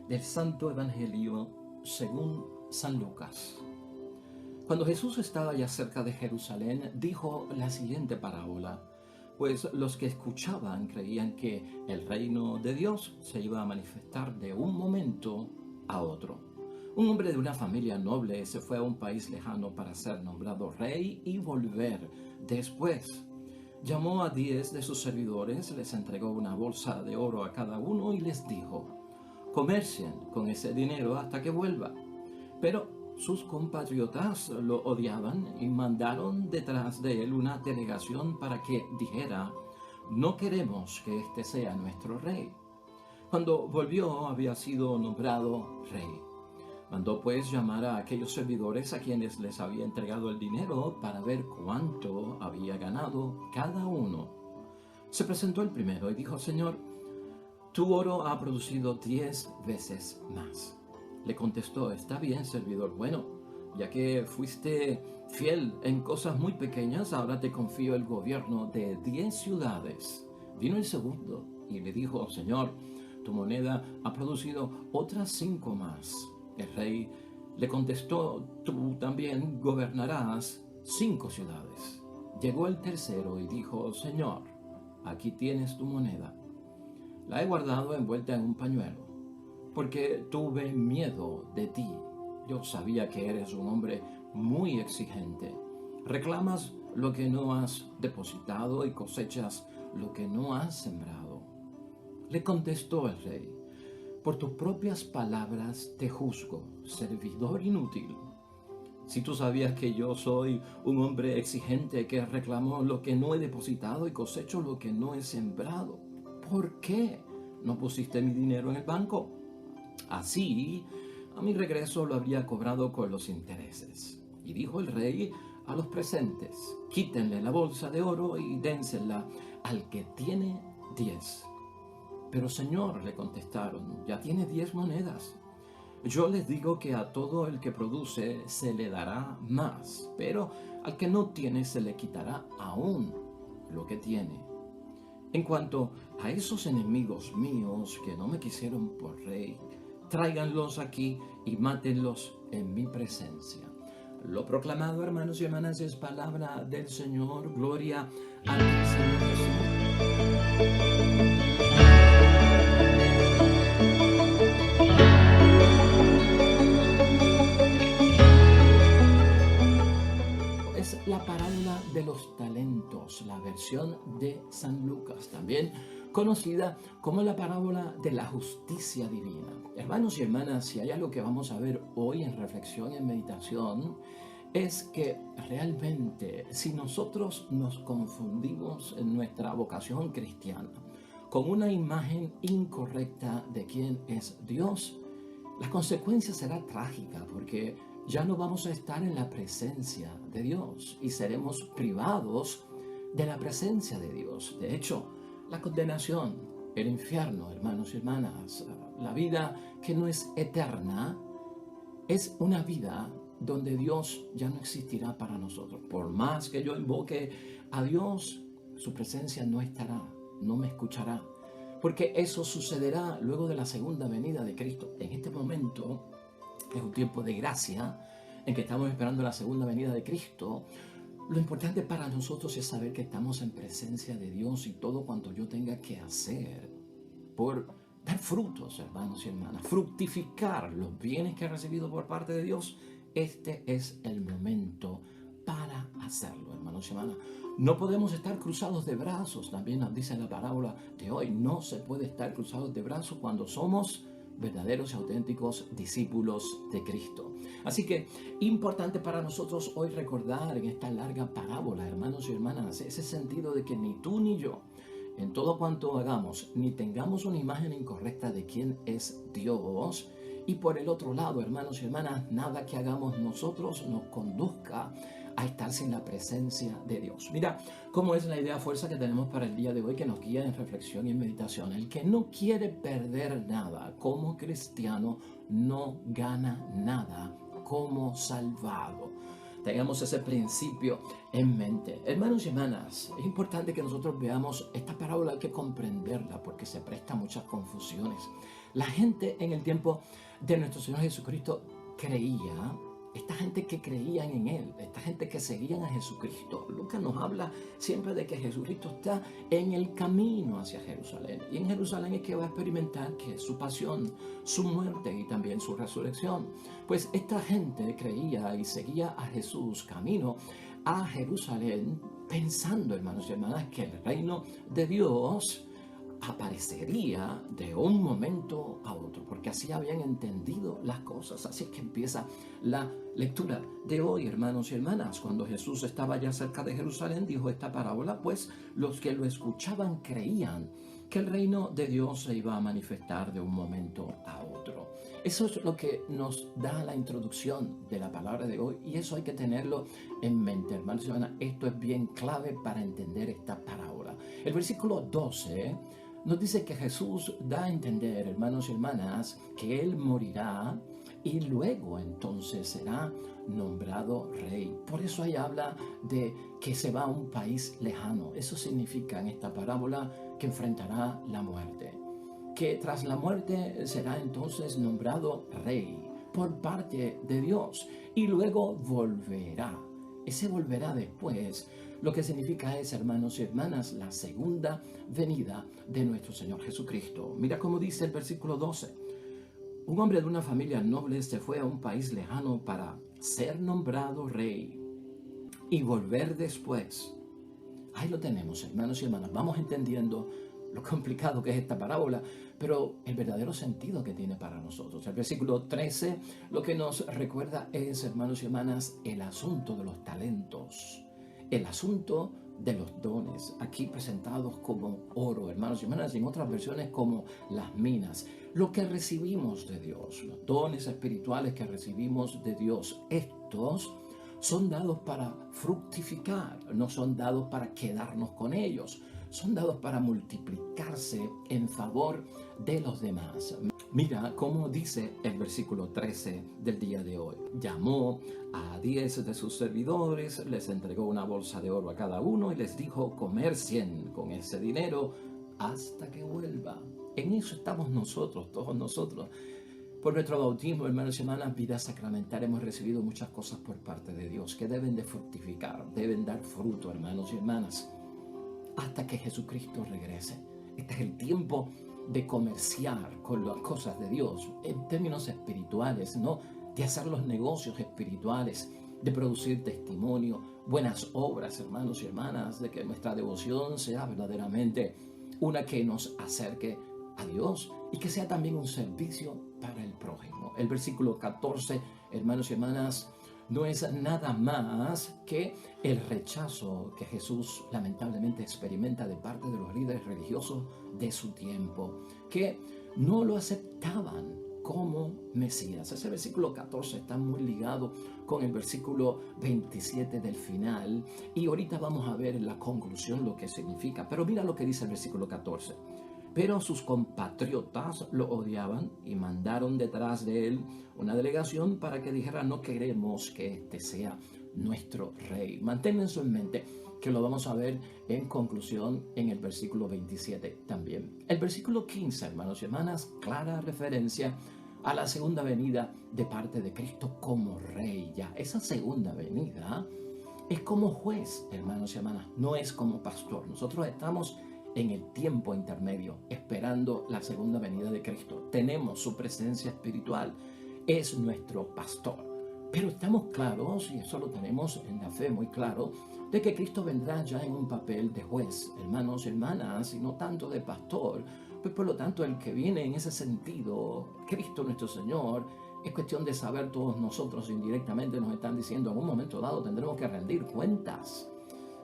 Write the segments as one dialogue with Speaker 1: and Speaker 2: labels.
Speaker 1: Del Santo Evangelio según San Lucas. Cuando Jesús estaba ya cerca de Jerusalén, dijo la siguiente parábola, pues los que escuchaban creían que el reino de Dios se iba a manifestar de un momento a otro. Un hombre de una familia noble se fue a un país lejano para ser nombrado rey y volver después. Llamó a 10 de sus servidores, les entregó una bolsa de oro a cada uno y les dijo: comercien con ese dinero hasta que vuelva. Pero sus compatriotas lo odiaban y mandaron detrás de él una delegación para que dijera: no queremos que este sea nuestro rey. Cuando volvió había sido nombrado rey. Mandó pues llamar a aquellos servidores a quienes les había entregado el dinero para ver cuánto había ganado cada uno. Se presentó el primero y dijo: Señor, tu oro ha producido 10 veces más. Le contestó: está bien, servidor bueno, ya que fuiste fiel en cosas muy pequeñas, ahora te confío el gobierno de 10 ciudades. Vino el segundo y le dijo: Señor, tu moneda ha producido otras 5 más. El rey le contestó: tú también gobernarás 5 ciudades. Llegó el tercero y dijo: Señor, aquí tienes tu moneda. La he guardado envuelta en un pañuelo, porque tuve miedo de ti. Yo sabía que eres un hombre muy exigente. Reclamas lo que no has depositado y cosechas lo que no has sembrado. Le contestó el rey: por tus propias palabras te juzgo, servidor inútil. Si tú sabías que yo soy un hombre exigente que reclamo lo que no he depositado y cosecho lo que no he sembrado, ¿por qué no pusiste mi dinero en el banco? Así, a mi regreso lo habría cobrado con los intereses. Y dijo el rey a los presentes: quítenle la bolsa de oro y dénsela al que tiene 10. Pero Señor, le contestaron, ya tiene 10 monedas. Yo les digo que a todo el que produce se le dará más, pero al que no tiene se le quitará aún lo que tiene. En cuanto a esos enemigos míos que no me quisieron por rey, tráiganlos aquí y mátenlos en mi presencia. Lo proclamado, hermanos y hermanas, es palabra del Señor. Gloria a ti, Señor Jesús. Es la parábola de los talentos, la versión de San Lucas, también conocida como la parábola de la justicia divina. Hermanos y hermanas, si hay algo que vamos a ver hoy en reflexión y en meditación, es que realmente si nosotros nos confundimos en nuestra vocación cristiana con una imagen incorrecta de quién es Dios, la consecuencia será trágica, porque ya no vamos a estar en la presencia de Dios y seremos privados de la presencia de Dios. De hecho, la condenación, el infierno, hermanos y hermanas, la vida que no es eterna, es una vida donde Dios ya no existirá para nosotros. Por más que yo invoque a Dios, su presencia no estará, no me escuchará, porque eso sucederá luego de la segunda venida de Cristo. En este momento es un tiempo de gracia en que estamos esperando la segunda venida de Cristo. Lo importante para nosotros es saber que estamos en presencia de Dios y todo cuanto yo tenga que hacer por dar frutos, hermanos y hermanas, fructificar los bienes que he recibido por parte de Dios, este es el momento para hacerlo, hermanos y hermanas. No podemos estar cruzados de brazos, también nos dice la parábola de hoy, no se puede estar cruzados de brazos cuando somos verdaderos y auténticos discípulos de Cristo. Así que importante para nosotros hoy recordar en esta larga parábola, hermanos y hermanas, ese sentido de que ni tú ni yo, en todo cuanto hagamos, ni tengamos una imagen incorrecta de quién es Dios. Y por el otro lado, hermanos y hermanas, nada que hagamos nosotros nos conduzca a estar sin la presencia de Dios. Mira cómo es la idea fuerza que tenemos para el día de hoy, que nos guía en reflexión y en meditación. El que no quiere perder nada como cristiano no gana nada como salvado. Tengamos ese principio en mente. Hermanos y hermanas, es importante que nosotros veamos esta parábola, hay que comprenderla porque se presta a muchas confusiones. La gente en el tiempo de nuestro Señor Jesucristo creía, esta gente que creían en Él, esta gente que seguían a Jesucristo. Lucas nos habla siempre de que Jesucristo está en el camino hacia Jerusalén. Y en Jerusalén es que va a experimentar que su pasión, su muerte y también su resurrección. Pues esta gente creía y seguía a Jesús camino a Jerusalén, pensando, hermanos y hermanas, que el reino de Dios aparecería de un momento a otro, porque así habían entendido las cosas. Así es que empieza la lectura de hoy, hermanos y hermanas. Cuando Jesús estaba ya cerca de Jerusalén, dijo esta parábola, pues los que lo escuchaban creían que el reino de Dios se iba a manifestar de un momento a otro. Eso es lo que nos da la introducción de la palabra de hoy, y eso hay que tenerlo en mente, hermanos y hermanas. Esto es bien clave para entender esta parábola. El versículo 12 nos dice que Jesús da a entender, hermanos y hermanas, que Él morirá y luego entonces será nombrado rey. Por eso ahí habla de que se va a un país lejano. Eso significa en esta parábola que enfrentará la muerte. Que tras la muerte será entonces nombrado rey por parte de Dios y luego volverá. Ese volverá después, lo que significa es, hermanos y hermanas, la segunda venida de nuestro Señor Jesucristo. Mira cómo dice el versículo 12. Un hombre de una familia noble se fue a un país lejano para ser nombrado rey y volver después. Ahí lo tenemos, hermanos y hermanas. Vamos entendiendo lo complicado que es esta parábola, pero el verdadero sentido que tiene para nosotros. El versículo 13 lo que nos recuerda es, hermanos y hermanas, el asunto de los talentos, el asunto de los dones, aquí presentados como oro, hermanos y hermanas, y en otras versiones como las minas. Lo que recibimos de Dios, los dones espirituales que recibimos de Dios, estos son dados para fructificar, no son dados para quedarnos con ellos, son dados para multiplicarse en favor de los demás. Mira cómo dice el versículo 13 del día de hoy. Llamó a 10 de sus servidores, les entregó una bolsa de oro a cada uno y les dijo: comercien con ese dinero hasta que vuelva. En eso estamos nosotros, todos nosotros. Por nuestro bautismo, hermanos y hermanas, vida sacramental, hemos recibido muchas cosas por parte de Dios que deben de fructificar, deben dar fruto, hermanos y hermanas, hasta que Jesucristo regrese. Este es el tiempo de comerciar con las cosas de Dios en términos espirituales, ¿no? De hacer los negocios espirituales, de producir testimonio, buenas obras, hermanos y hermanas, de que nuestra devoción sea verdaderamente una que nos acerque a Dios y que sea también un servicio para el prójimo. El versículo 14, hermanos y hermanas, no es nada más que el rechazo que Jesús lamentablemente experimenta de parte de los líderes religiosos de su tiempo, que no lo aceptaban como Mesías. Ese versículo 14 está muy ligado con el versículo 27 del final, y ahorita vamos a ver en la conclusión lo que significa. Pero mira lo que dice el versículo 14. Pero sus compatriotas lo odiaban y mandaron detrás de él una delegación para que dijera: no queremos que este sea nuestro rey. Manténganlo eso en mente, que lo vamos a ver en conclusión en el versículo 27 también. El versículo 15, hermanos y hermanas, clara referencia a la segunda venida de parte de Cristo como rey. Ya esa segunda venida es como juez, hermanos y hermanas, no es como pastor. Nosotros estamos en el tiempo intermedio, esperando la segunda venida de Cristo. Tenemos su presencia espiritual, es nuestro pastor. Pero estamos claros, y eso lo tenemos en la fe muy claro, de que Cristo vendrá ya en un papel de juez, hermanos y hermanas, y no tanto de pastor. Pues por lo tanto, el que viene en ese sentido, Cristo nuestro Señor, es cuestión de saber. Todos nosotros indirectamente nos están diciendo: en un momento dado tendremos que rendir cuentas.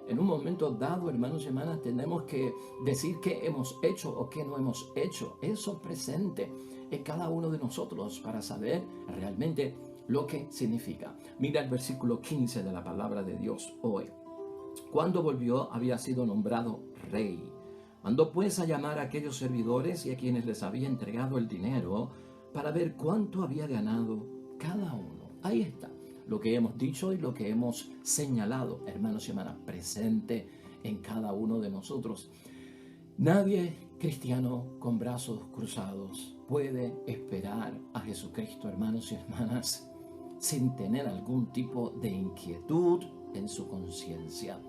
Speaker 1: En un momento dado, hermanos y hermanas, tenemos que decir qué hemos hecho o qué no hemos hecho. Eso presente en cada uno de nosotros para saber realmente lo que significa. Mira el versículo 15 de la palabra de Dios hoy. Cuando volvió, había sido nombrado rey. Mandó pues a llamar a aquellos servidores y a quienes les había entregado el dinero para ver cuánto había ganado cada uno. Ahí está lo que hemos dicho y lo que hemos señalado, hermanos y hermanas, presente en cada uno de nosotros. Nadie cristiano con brazos cruzados puede esperar a Jesucristo, hermanos y hermanas, sin tener algún tipo de inquietud en su conciencia.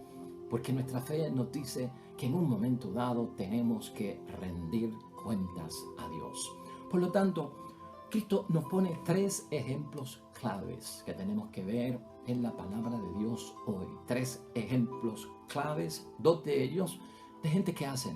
Speaker 1: Porque nuestra fe nos dice que en un momento dado tenemos que rendir cuentas a Dios. Por lo tanto, Cristo nos pone 3 ejemplos claves que tenemos que ver en la palabra de Dios hoy. 3 ejemplos claves, 2 de ellos de gente que hacen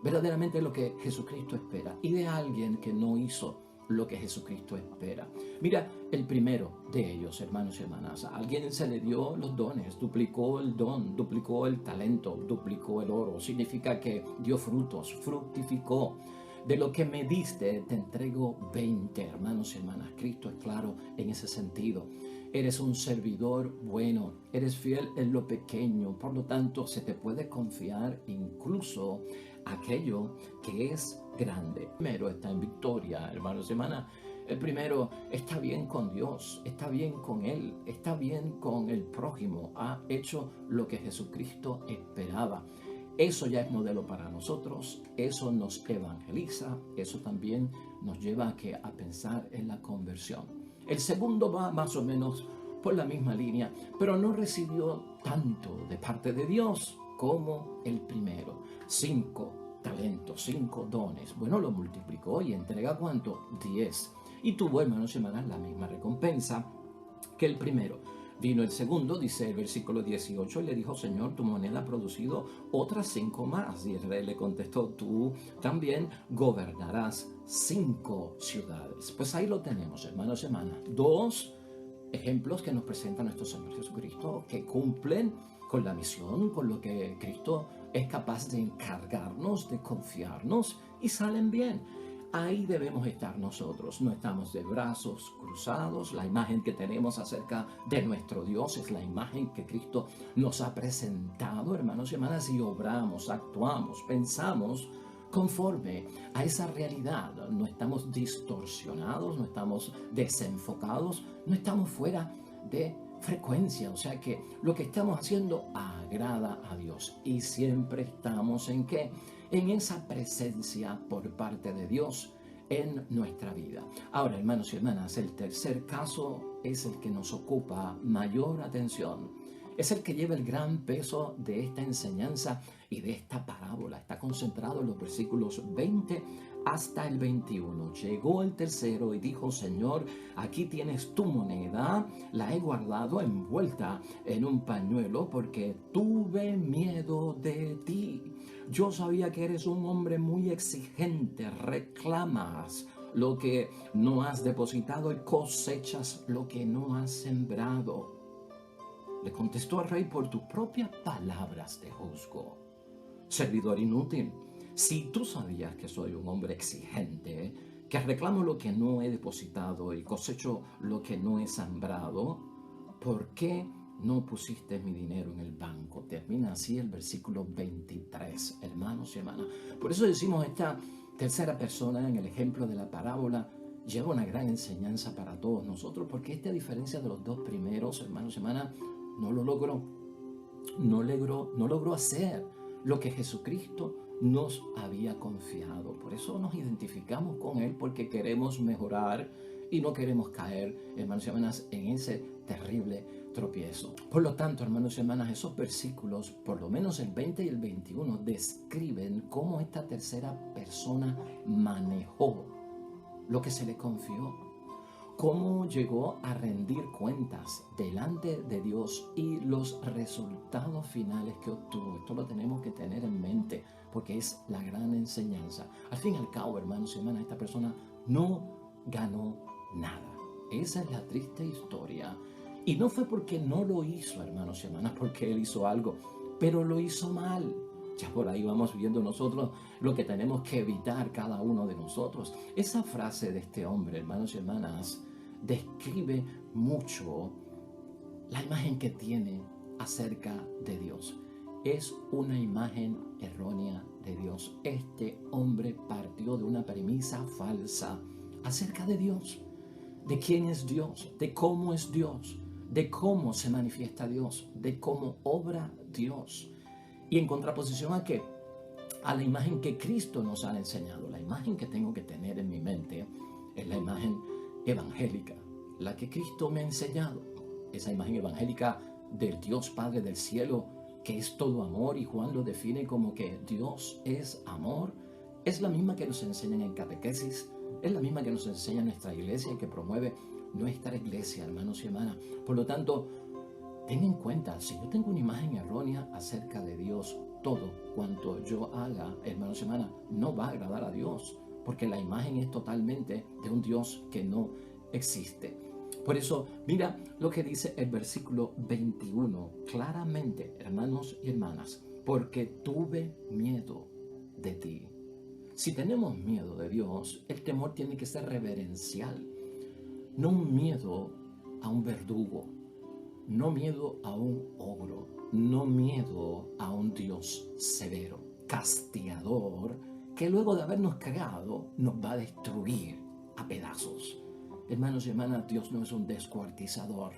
Speaker 1: verdaderamente lo que Jesucristo espera y de alguien que no hizo lo que Jesucristo espera. Mira, el primero de ellos, hermanos y hermanas, a alguien se le dio los dones, duplicó el don, duplicó el talento, duplicó el oro. Significa que dio frutos, fructificó. De lo que me diste, te entrego 20, hermanos y hermanas. Cristo es claro en ese sentido. Eres un servidor bueno, eres fiel en lo pequeño, por lo tanto se te puede confiar incluso aquello que es grande. El primero está en victoria, hermanos y hermanas. El primero está bien con Dios, está bien con Él, está bien con el prójimo. Ha hecho lo que Jesucristo esperaba. Eso ya es modelo para nosotros, eso nos evangeliza, eso también nos lleva a pensar en la conversión. El segundo va más o menos por la misma línea, pero no recibió tanto de parte de Dios como el primero. 5 talentos, 5 dones. Bueno, lo multiplicó y entrega ¿cuánto? 10. Y tuvo, hermanos y hermanas, la misma recompensa que el primero. Vino el segundo, dice el versículo 18, y le dijo: Señor, tu moneda ha producido otras 5 más. Y el rey le contestó: tú también gobernarás 5 ciudades. Pues ahí lo tenemos, hermanos y hermanas. 2 ejemplos que nos presenta nuestro Señor Jesucristo, que cumplen con la misión, con lo que Cristo es capaz de encargarnos, de confiarnos, y salen bien. Ahí debemos estar nosotros, no estamos de brazos cruzados. La imagen que tenemos acerca de nuestro Dios es la imagen que Cristo nos ha presentado, hermanos y hermanas, y obramos, actuamos, pensamos conforme a esa realidad. No estamos distorsionados, no estamos desenfocados, no estamos fuera de frecuencia. O sea que lo que estamos haciendo agrada a Dios y siempre estamos ¿en qué? En esa presencia por parte de Dios en nuestra vida. Ahora, hermanos y hermanas, el tercer caso es el que nos ocupa mayor atención. Es el que lleva el gran peso de esta enseñanza y de esta parábola. Está concentrado en los versículos 20 hasta el 21. Llegó el tercero y dijo: Señor, aquí tienes tu moneda, la he guardado envuelta en un pañuelo porque tuve miedo de ti. Yo sabía que eres un hombre muy exigente, reclamas lo que no has depositado y cosechas lo que no has sembrado. Le contestó el rey: por tus propias palabras te juzgo. Servidor inútil, si tú sabías que soy un hombre exigente, que reclamo lo que no he depositado y cosecho lo que no he sembrado, ¿por qué no pusiste mi dinero en el banco? Termina así el versículo 23, hermanos y hermanas. Por eso decimos, esta tercera persona en el ejemplo de la parábola lleva una gran enseñanza para todos nosotros, porque a diferencia de los 2 primeros, hermanos y hermanas, no logró hacer lo que Jesucristo nos había confiado. Por eso nos identificamos con Él, porque queremos mejorar y no queremos caer, hermanos y hermanas, en ese terrible tropiezo. Por lo tanto, hermanos y hermanas, esos versículos, por lo menos el 20 y el 21, describen cómo esta tercera persona manejó lo que se le confió, cómo llegó a rendir cuentas delante de Dios y los resultados finales que obtuvo. Esto lo tenemos que tener en mente porque es la gran enseñanza. Al fin y al cabo, hermanos y hermanas, esta persona no ganó nada. Esa es la triste historia. Y no fue porque no lo hizo, hermanos y hermanas, porque él hizo algo, pero lo hizo mal. Ya por ahí vamos viendo nosotros lo que tenemos que evitar cada uno de nosotros. Esa frase de este hombre, hermanos y hermanas, describe mucho la imagen que tiene acerca de Dios. Es una imagen errónea de Dios. Este hombre partió de una premisa falsa acerca de Dios, de quién es Dios, de cómo es Dios, de cómo se manifiesta Dios, de cómo obra Dios. Y en contraposición a qué? a la imagen que Cristo nos ha enseñado. La imagen que tengo que tener en mi mente es la imagen evangélica, la que Cristo me ha enseñado. Esa imagen evangélica del Dios Padre del cielo, que es todo amor, y Juan lo define como que Dios es amor. Es la misma que nos enseñan en catequesis, es la misma que nos enseña nuestra iglesia y que promueve nuestra iglesia, hermanos y hermanas. Por lo tanto, ten en cuenta, si yo tengo una imagen errónea acerca de Dios, todo cuanto yo haga, hermanos y hermanas, no va a agradar a Dios, porque la imagen es totalmente de un Dios que no existe. Por eso, mira lo que dice el versículo 21, claramente, hermanos y hermanas, porque tuve miedo de ti. Si tenemos miedo de Dios, el temor tiene que ser reverencial, no un miedo a un verdugo, no miedo a un ogro, no miedo a un Dios severo, castigador, que luego de habernos creado nos va a destruir a pedazos. Hermanos y hermanas, Dios no es un descuartizador.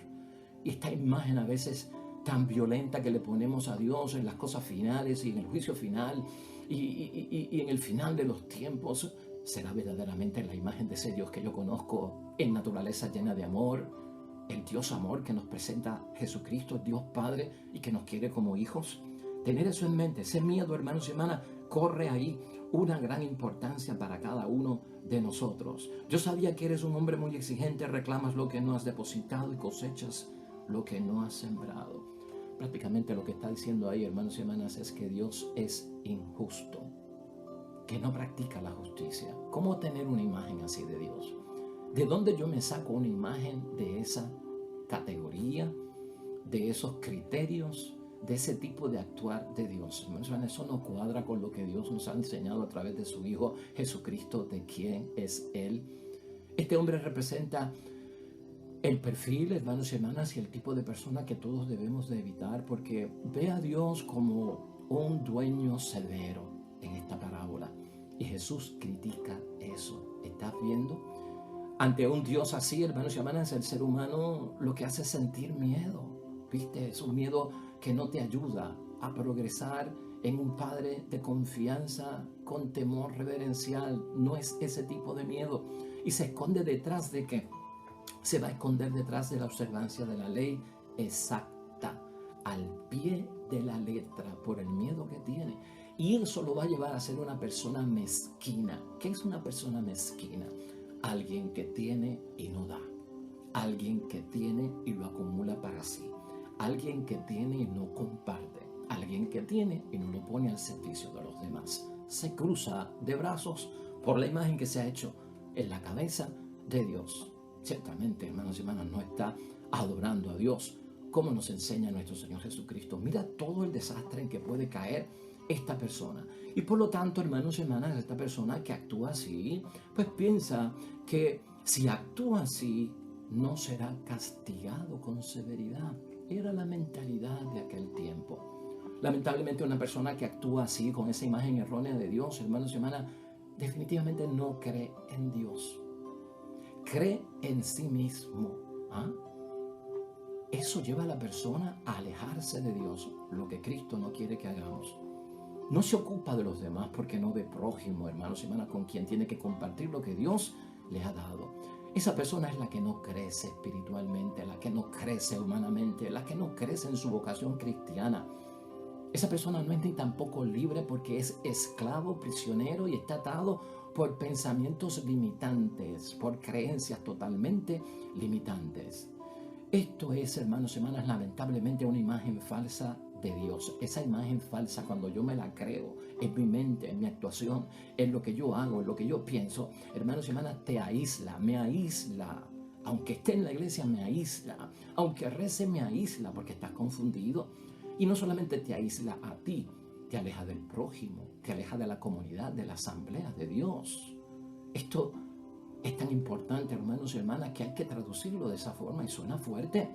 Speaker 1: Y esta imagen a veces tan violenta que le ponemos a Dios en las cosas finales y en el juicio final y en el final de los tiempos, será verdaderamente la imagen de ese Dios que yo conozco en naturaleza llena de amor, el Dios amor que nos presenta Jesucristo, Dios Padre, y que nos quiere como hijos. Tener eso en mente, ese miedo, hermanos y hermanas, corre ahí una gran importancia para cada uno de nosotros. Yo sabía que eres un hombre muy exigente, reclamas lo que no has depositado y cosechas lo que no has sembrado. Prácticamente lo que está diciendo ahí, hermanos y hermanas, es que Dios es injusto, que no practica la justicia. ¿Cómo tener una imagen así de Dios? ¿De dónde yo me saco una imagen de esa categoría, de esos criterios, de ese tipo de actuar de Dios? Eso no cuadra con lo que Dios nos ha enseñado a través de su Hijo Jesucristo, de quién es Él. Este hombre representa el perfil, hermanos y hermanas, y el tipo de persona que todos debemos de evitar, porque ve a Dios como un dueño severo en esta parábola. Y Jesús critica eso. ¿Estás viendo? Ante un Dios así, hermanos y hermanas, el ser humano lo que hace es sentir miedo. ¿Viste? Es un miedo que no te ayuda a progresar en un Padre de confianza con temor reverencial. No es ese tipo de miedo. Y se esconde detrás de ¿qué? Se va a esconder detrás de la observancia de la ley exacta, al pie de la letra, por el miedo que tiene. Y eso lo va a llevar a ser una persona mezquina. ¿Qué es una persona mezquina? Alguien que tiene y no da. Alguien que tiene y lo acumula para sí. Alguien que tiene y no comparte. Alguien que tiene y no lo pone al servicio de los demás. Se cruza de brazos por la imagen que se ha hecho en la cabeza de Dios. Ciertamente, hermanos y hermanas, no está adorando a Dios como nos enseña nuestro Señor Jesucristo. Mira todo el desastre en que puede caer esta persona. Y por lo tanto, hermanos y hermanas, esta persona que actúa así, pues piensa que si actúa así, no será castigado con severidad. Era la mentalidad de aquel tiempo. Lamentablemente, una persona que actúa así, con esa imagen errónea de Dios, hermanos y hermanas, definitivamente no cree en Dios. Cree en sí mismo. ¿Ah? Eso lleva a la persona a alejarse de Dios, lo que Cristo no quiere que hagamos. No se ocupa de los demás porque no ve prójimo, hermanos y hermanas, con quien tiene que compartir lo que Dios le ha dado. Esa persona es la que no crece espiritualmente, la que no crece humanamente, la que no crece en su vocación cristiana. Esa persona no es ni tampoco libre porque es esclavo, prisionero y está atado por pensamientos limitantes, por creencias totalmente limitantes. Esto es, hermanos y hermanas, lamentablemente una imagen falsa de Dios. Esa imagen falsa, cuando yo me la creo en mi mente, en mi actuación, en lo que yo hago, en lo que yo pienso, hermanos y hermanas, te aísla, me aísla. Aunque esté en la iglesia, me aísla. Aunque rece, me aísla porque estás confundido. Y no solamente te aísla a ti, te aleja del prójimo, te aleja de la comunidad, de la asamblea de Dios. Esto es tan importante, hermanos y hermanas, que hay que traducirlo de esa forma y suena fuerte.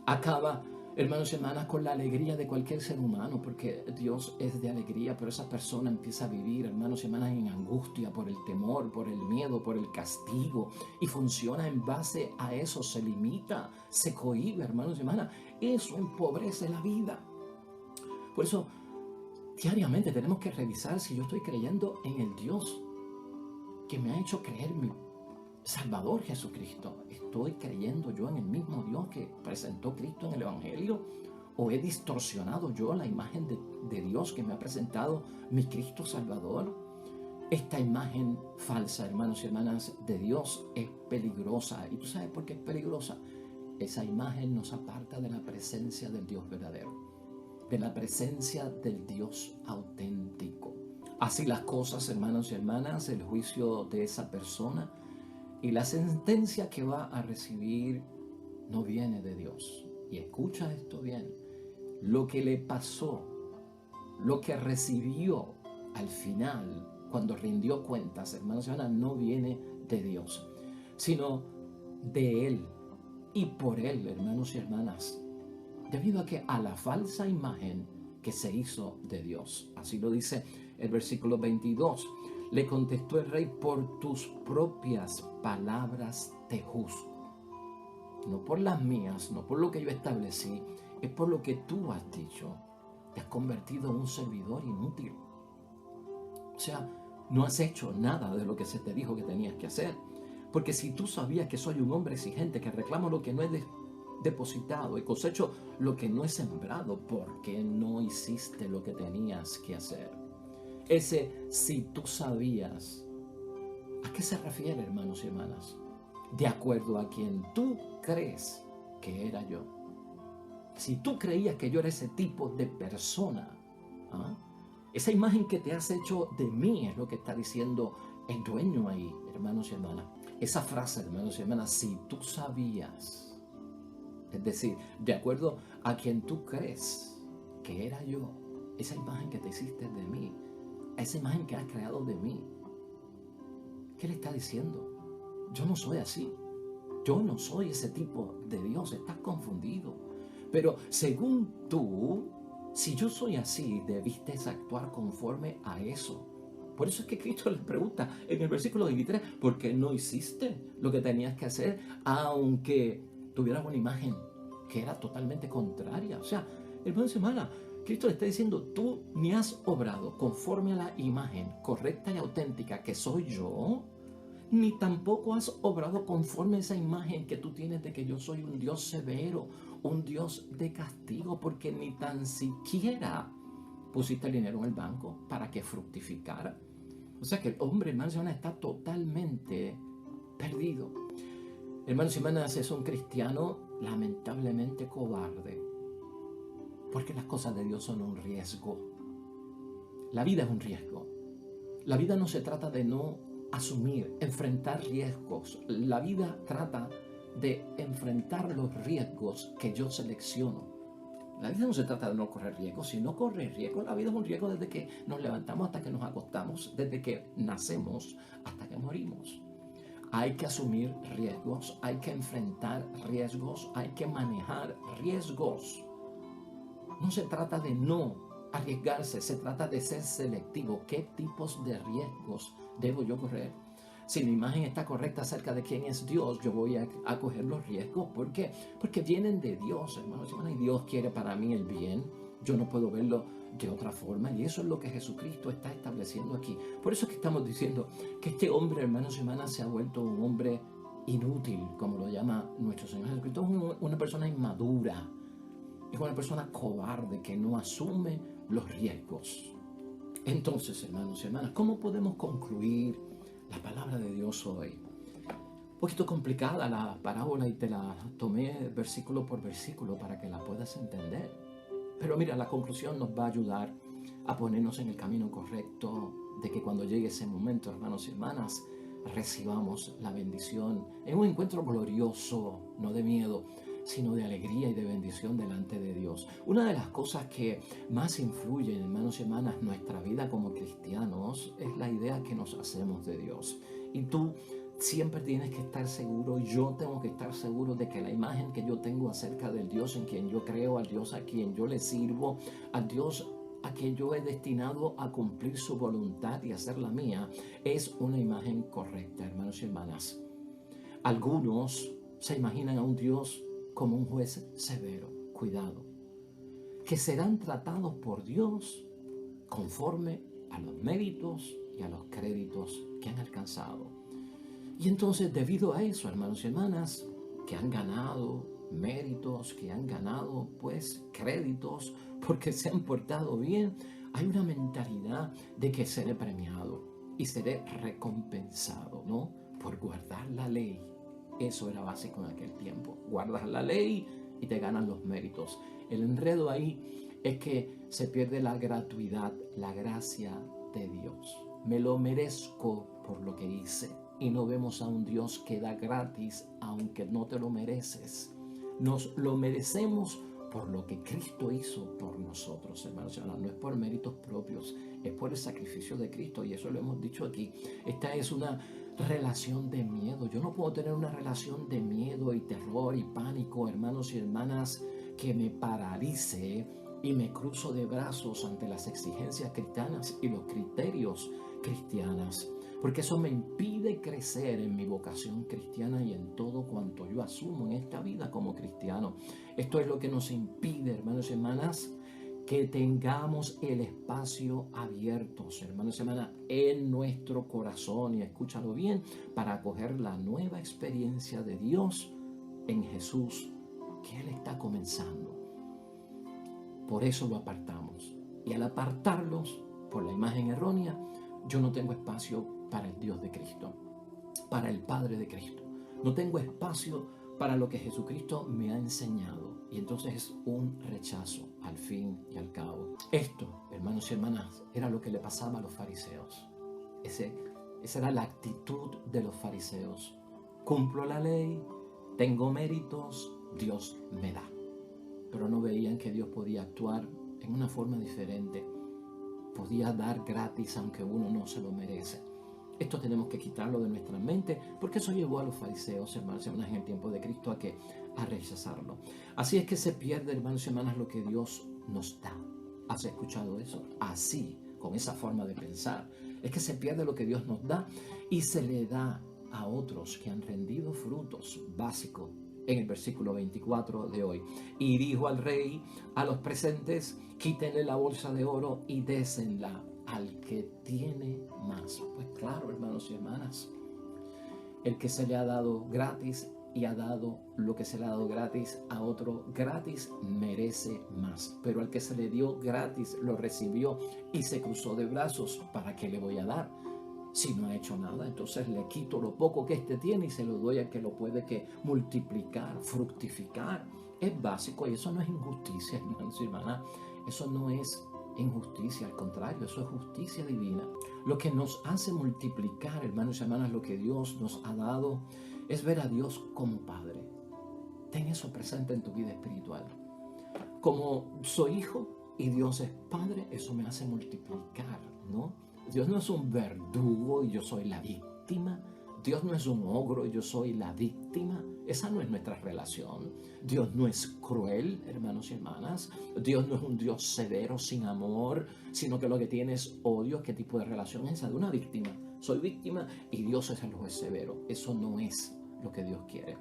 Speaker 1: Acaba, hermanos y hermanas, con la alegría de cualquier ser humano, porque Dios es de alegría, pero esa persona empieza a vivir, hermanos y hermanas, en angustia por el temor, por el miedo, por el castigo, y funciona en base a eso, se limita, se cohíbe, hermanos y hermanas. Eso empobrece la vida. Por eso Diariamente tenemos que revisar si yo estoy creyendo en el Dios que me ha hecho creer mi Salvador Jesucristo. ¿Estoy creyendo yo en el mismo Dios que presentó Cristo en el Evangelio? ¿O he distorsionado yo la imagen de Dios que me ha presentado mi Cristo Salvador? Esta imagen falsa, hermanos y hermanas, de Dios es peligrosa. ¿Y tú sabes por qué es peligrosa? Esa imagen nos aparta de la presencia del Dios verdadero, de la presencia del Dios auténtico. Así las cosas, hermanos y hermanas, el juicio de esa persona y la sentencia que va a recibir no viene de Dios. Y escucha esto bien, lo que le pasó, lo que recibió al final, cuando rindió cuentas, hermanos y hermanas, no viene de Dios, sino de Él y por Él, hermanos y hermanas, debido a la falsa imagen que se hizo de Dios. Así lo dice el versículo 22. Le contestó el rey: por tus propias palabras te juzgo. No por las mías, no por lo que yo establecí, es por lo que tú has dicho. Te has convertido en un servidor inútil. O sea, no has hecho nada de lo que se te dijo que tenías que hacer. Porque si tú sabías que soy un hombre exigente, que reclamo lo que no he depositado y cosecho lo que no he sembrado, ¿por qué no hiciste lo que tenías que hacer? Ese si tú sabías, ¿a qué se refiere, hermanos y hermanas? De acuerdo a quien tú crees que era yo. Si tú creías que yo era ese tipo de persona, ¿ah? Esa imagen que te has hecho de mí es lo que está diciendo el dueño ahí, hermanos y hermanas. Esa frase, hermanos y hermanas, si tú sabías, es decir, de acuerdo a quien tú crees que era yo, esa imagen que te hiciste de mí, esa imagen que has creado de mí, ¿qué le está diciendo? Yo no soy así. Yo no soy ese tipo de Dios. Estás confundido. Pero según tú, si yo soy así, debiste actuar conforme a eso. Por eso es que Cristo les pregunta en el versículo 23, ¿por qué no hiciste lo que tenías que hacer, aunque tuvieras una imagen que era totalmente contraria? O sea, hermano y hermana, Cristo le está diciendo, tú ni has obrado conforme a la imagen correcta y auténtica que soy yo, ni tampoco has obrado conforme a esa imagen que tú tienes de que yo soy un Dios severo, un Dios de castigo, porque ni tan siquiera pusiste el dinero en el banco para que fructificara. O sea que el hombre, hermanos y hermanas, está totalmente perdido. Hermanos y hermanas, es un cristiano lamentablemente cobarde, porque las cosas de Dios son un riesgo. La vida es un riesgo. La vida no se trata de no asumir, enfrentar riesgos. La vida trata de enfrentar los riesgos que yo selecciono. La vida no se trata de no correr riesgos. Si no corres riesgos, la vida es un riesgo desde que nos levantamos hasta que nos acostamos, desde que nacemos hasta que morimos. Hay que asumir riesgos, hay que enfrentar riesgos, hay que manejar riesgos. No se trata de no arriesgarse, se trata de ser selectivo. ¿Qué tipos de riesgos debo yo correr? Si mi imagen está correcta acerca de quién es Dios, yo voy a coger los riesgos. ¿Por qué? Porque vienen de Dios, hermanos y hermanas, y Dios quiere para mí el bien. Yo no puedo verlo de otra forma, y eso es lo que Jesucristo está estableciendo aquí. Por eso es que estamos diciendo que este hombre, hermanos y hermanas, se ha vuelto un hombre inútil, como lo llama nuestro Señor Jesucristo. Es una persona inmadura, es una persona cobarde que no asume los riesgos. Entonces, hermanos y hermanas, ¿cómo podemos concluir la palabra de Dios hoy? Un poquito complicada la parábola y te la tomé versículo por versículo para que la puedas entender. Pero mira, la conclusión nos va a ayudar a ponernos en el camino correcto de que cuando llegue ese momento, hermanos y hermanas, recibamos la bendición en un encuentro glorioso, no de miedo, sino de alegría y de bendición delante de Dios. Una de las cosas que más influyen, hermanos y hermanas, en nuestra vida como cristianos es la idea que nos hacemos de Dios. Y tú siempre tienes que estar seguro, yo tengo que estar seguro de que la imagen que yo tengo acerca del Dios en quien yo creo, al Dios a quien yo le sirvo, al Dios a quien yo he destinado a cumplir su voluntad y hacer la mía, es una imagen correcta, hermanos y hermanas. Algunos se imaginan a un Dios como un juez severo, cuidado, que serán tratados por Dios conforme a los méritos y a los créditos que han alcanzado. Y entonces, debido a eso, hermanos y hermanas, que han ganado méritos, que han ganado pues créditos porque se han portado bien, hay una mentalidad de que seré premiado y seré recompensado, ¿no? Por guardar la ley. Eso era básico en aquel tiempo. Guardas la ley y te ganan los méritos. El enredo ahí es que se pierde la gratuidad, la gracia de Dios. Me lo merezco por lo que hice. Y no vemos a un Dios que da gratis aunque no te lo mereces. Nos lo merecemos por lo que Cristo hizo por nosotros, hermanos. No es por méritos propios, es por el sacrificio de Cristo, y eso lo hemos dicho aquí. Esta es una relación de miedo. Yo no puedo tener una relación de miedo y terror y pánico, hermanos y hermanas, que me paralice y me cruzo de brazos ante las exigencias cristianas y los criterios cristianos, porque eso me impide crecer en mi vocación cristiana y en todo cuanto yo asumo en esta vida como cristiano. Esto es lo que nos impide, hermanos y hermanas, que tengamos el espacio abierto, hermanos y hermanas, en nuestro corazón, y escúchalo bien, para acoger la nueva experiencia de Dios en Jesús, que Él está comenzando. Por eso lo apartamos. Y al apartarlos por la imagen errónea, yo no tengo espacio para el Dios de Cristo, para el Padre de Cristo. No tengo espacio para lo que Jesucristo me ha enseñado. Y entonces es un rechazo al fin y al cabo. Esto, hermanos y hermanas, era lo que le pasaba a los fariseos. Esa era la actitud de los fariseos. Cumplo la ley, tengo méritos, Dios me da. Pero no veían que Dios podía actuar en una forma diferente. Podía dar gratis aunque uno no se lo merece. Esto tenemos que quitarlo de nuestra mente, porque eso llevó a los fariseos, hermanos y hermanas, en el tiempo de Cristo a rechazarlo. Así es que se pierde, hermanos y hermanas, lo que Dios nos da. ¿Has escuchado eso? Así, con esa forma de pensar, es que se pierde lo que Dios nos da y se le da a otros que han rendido frutos básicos. En el versículo 24 de hoy, y dijo al rey a los presentes: quítenle la bolsa de oro y désenla al que tiene más. Pues claro, hermanos y hermanas, el que se le ha dado gratis y ha dado lo que se le ha dado gratis a otro gratis merece más. Pero al que se le dio gratis lo recibió y se cruzó de brazos. ¿Para qué le voy a dar si no ha hecho nada? Entonces le quito lo poco que éste tiene y se lo doy al que lo puede que multiplicar, fructificar. Es básico, y eso no es injusticia, hermanos y hermanas. Eso no es injusticia, al contrario, eso es justicia divina. Lo que nos hace multiplicar, hermanos y hermanas, lo que Dios nos ha dado, es ver a Dios como Padre. Ten eso presente en tu vida espiritual. Como soy hijo y Dios es Padre, eso me hace multiplicar, ¿no? Dios no es un verdugo y yo soy la víctima. Dios no es un ogro y yo soy la víctima. Esa no es nuestra relación. Dios no es cruel, hermanos y hermanas. Dios no es un Dios severo, sin amor, sino que lo que tiene es odio. ¿Qué tipo de relación es esa? De una víctima. Soy víctima y Dios es el juez severo. Eso no es lo que Dios quiere.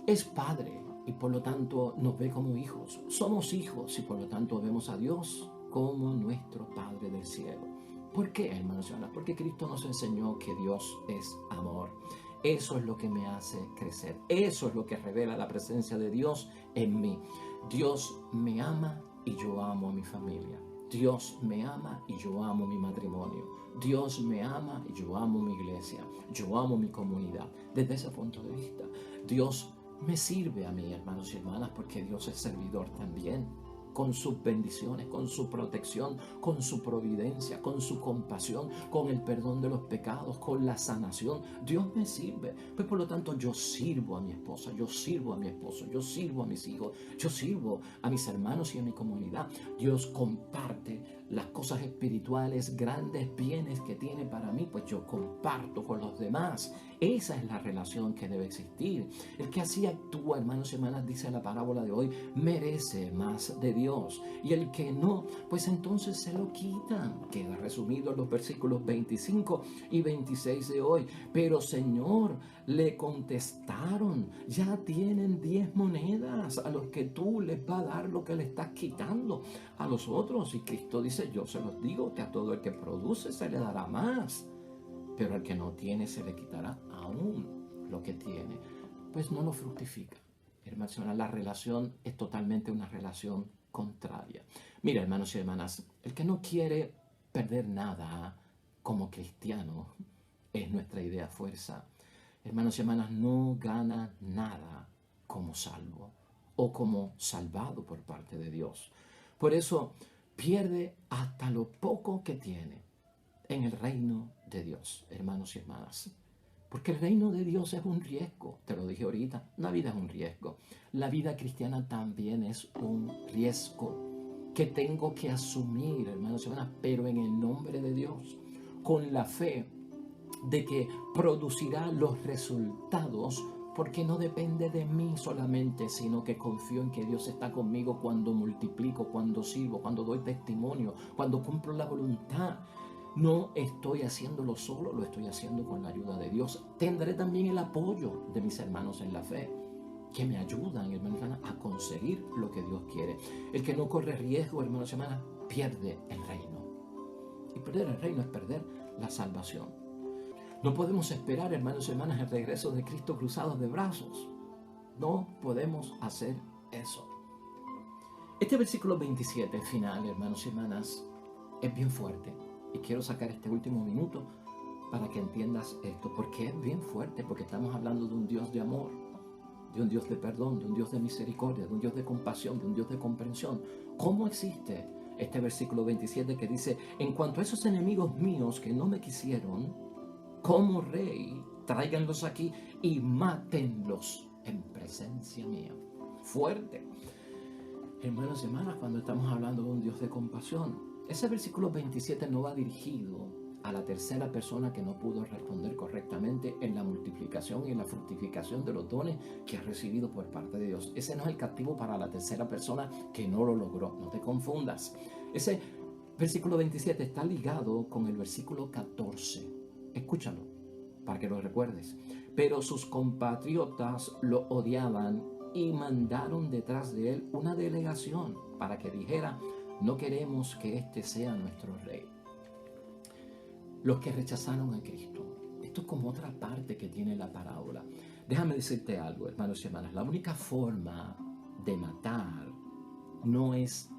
Speaker 1: Es Padre y por lo tanto nos ve como hijos. Somos hijos y por lo tanto vemos a Dios como nuestro Padre del cielo. ¿Por qué, hermanos y hermanas? Porque Cristo nos enseñó que Dios es amor. Eso es lo que me hace crecer. Eso es lo que revela la presencia de Dios en mí. Dios me ama y yo amo a mi familia. Dios me ama y yo amo mi matrimonio. Dios me ama y yo amo mi iglesia. Yo amo mi comunidad. Desde ese punto de vista, Dios me sirve a mí, hermanos y hermanas, porque Dios es servidor también, con sus bendiciones, con su protección, con su providencia, con su compasión, con el perdón de los pecados, con la sanación. Dios me sirve. Pues por lo tanto yo sirvo a mi esposa, yo sirvo a mi esposo, yo sirvo a mis hijos, yo sirvo a mis hermanos y a mi comunidad. Dios comparte las cosas espirituales, grandes bienes que tiene para mí, pues yo comparto con los demás. Esa es la relación que debe existir. El que así actúa, hermanos y hermanas, dice la parábola de hoy, merece más de Dios. Y el que no, pues entonces se lo quitan. Queda resumido en los versículos 25 y 26 de hoy. Pero Señor, le contestaron, ya tienen 10 monedas a los que tú les vas a dar lo que le estás quitando a los otros. Y Cristo dice dice, yo se los digo, que a todo el que produce se le dará más, pero al que no tiene se le quitará aún lo que tiene. Pues no lo fructifica. Hermanos y hermanas, la relación es totalmente una relación contraria. Mira, hermanos y hermanas, el que no quiere perder nada como cristiano es nuestra idea fuerza. Hermanos y hermanas, no gana nada como salvo o como salvado por parte de Dios. Por eso pierde hasta lo poco que tiene en el reino de Dios, hermanos y hermanas. Porque el reino de Dios es un riesgo, te lo dije ahorita, la vida es un riesgo. La vida cristiana también es un riesgo que tengo que asumir, hermanos y hermanas, pero en el nombre de Dios, con la fe de que producirá los resultados, porque no depende de mí solamente, sino que confío en que Dios está conmigo cuando multiplico, cuando sirvo, cuando doy testimonio, cuando cumplo la voluntad. No estoy haciéndolo solo, lo estoy haciendo con la ayuda de Dios. Tendré también el apoyo de mis hermanos en la fe, que me ayudan, hermanos y hermanas, a conseguir lo que Dios quiere. El que no corre riesgo, hermanos y hermanas, pierde el reino. Y perder el reino es perder la salvación. No podemos esperar, hermanos y hermanas, el regreso de Cristo cruzados de brazos. No podemos hacer eso. Este versículo 27, final, hermanos y hermanas, es bien fuerte. Y quiero sacar este último minuto para que entiendas esto. Porque es bien fuerte, porque estamos hablando de un Dios de amor, de un Dios de perdón, de un Dios de misericordia, de un Dios de compasión, de un Dios de comprensión. ¿Cómo existe este versículo 27 que dice, en cuanto a esos enemigos míos que no me quisieron, como rey, tráiganlos aquí y mátenlos en presencia mía? Fuerte. Hermanos y hermanas, cuando estamos hablando de un Dios de compasión, ese versículo 27 no va dirigido a la tercera persona que no pudo responder correctamente en la multiplicación y en la fructificación de los dones que ha recibido por parte de Dios. Ese no es el castigo para la tercera persona que no lo logró. No te confundas. Ese versículo 27 está ligado con el versículo 14. Escúchalo para que lo recuerdes. Pero sus compatriotas lo odiaban y mandaron detrás de él una delegación para que dijera, no queremos que este sea nuestro rey. Los que rechazaron a Cristo. Esto es como otra parte que tiene la parábola. Déjame decirte algo, hermanos y hermanas. La única forma de matar no es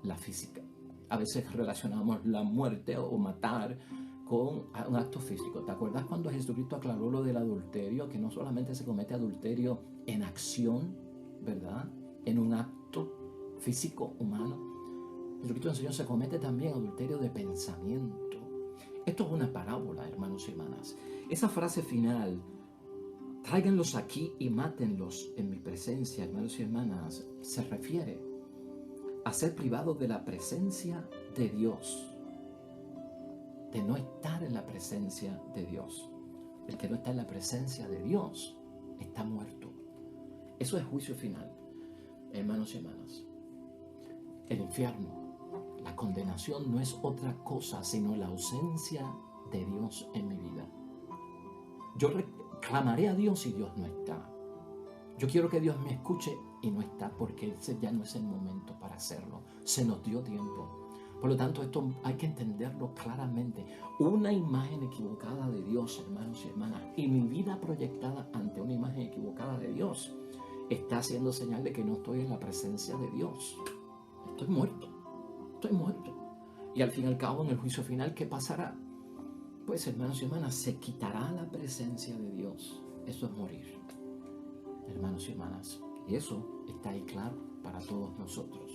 Speaker 1: la física. A veces relacionamos la muerte o matar con un acto físico. ¿Te acuerdas cuando Jesucristo aclaró lo del adulterio? Que no solamente se comete adulterio en acción, ¿verdad? En un acto físico humano. Jesucristo enseñó, se comete también adulterio de pensamiento. Esto es una parábola, hermanos y hermanas. Esa frase final, tráiganlos aquí y mátenlos en mi presencia, hermanos y hermanas, se refiere a ser privados de la presencia de Dios, de no estar en la presencia de Dios. El que no está en la presencia de Dios está muerto. Eso es juicio final, hermanos y hermanas. El infierno, la condenación no es otra cosa sino la ausencia de Dios en mi vida. Yo reclamaré a Dios y Dios no está. Yo quiero que Dios me escuche y no está, porque ese ya no es el momento para hacerlo. Se nos dio tiempo. Por lo tanto, esto hay que entenderlo claramente. Una imagen equivocada de Dios, hermanos y hermanas, y mi vida proyectada ante una imagen equivocada de Dios, está haciendo señal de que no estoy en la presencia de Dios. Estoy muerto. Estoy muerto. Y al fin y al cabo, en el juicio final, ¿qué pasará? Pues, hermanos y hermanas, se quitará la presencia de Dios. Eso es morir, hermanos y hermanas. Y eso está ahí claro para todos nosotros.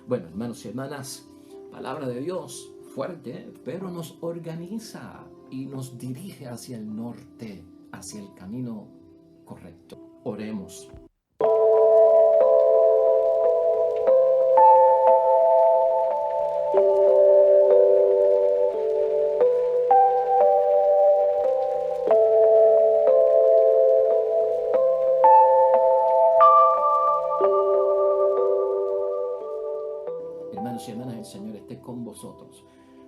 Speaker 1: Bueno, hermanos y hermanas, palabra de Dios fuerte, pero nos organiza y nos dirige hacia el norte, hacia el camino correcto. Oremos. Hermanos y hermanas, el Señor esté con vosotros.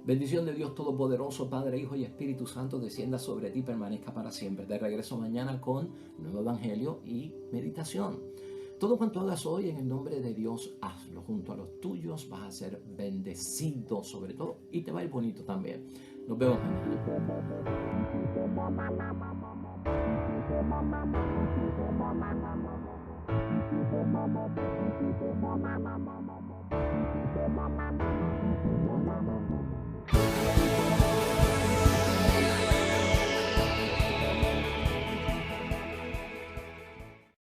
Speaker 1: Bendición de Dios Todopoderoso, Padre, Hijo y Espíritu Santo, descienda sobre ti y permanezca para siempre. De regreso mañana con nuevo evangelio y meditación. Todo cuanto hagas hoy en el nombre de Dios, hazlo. Junto a los tuyos vas a ser bendecido sobre todo y te va a ir bonito también. Nos vemos mañana.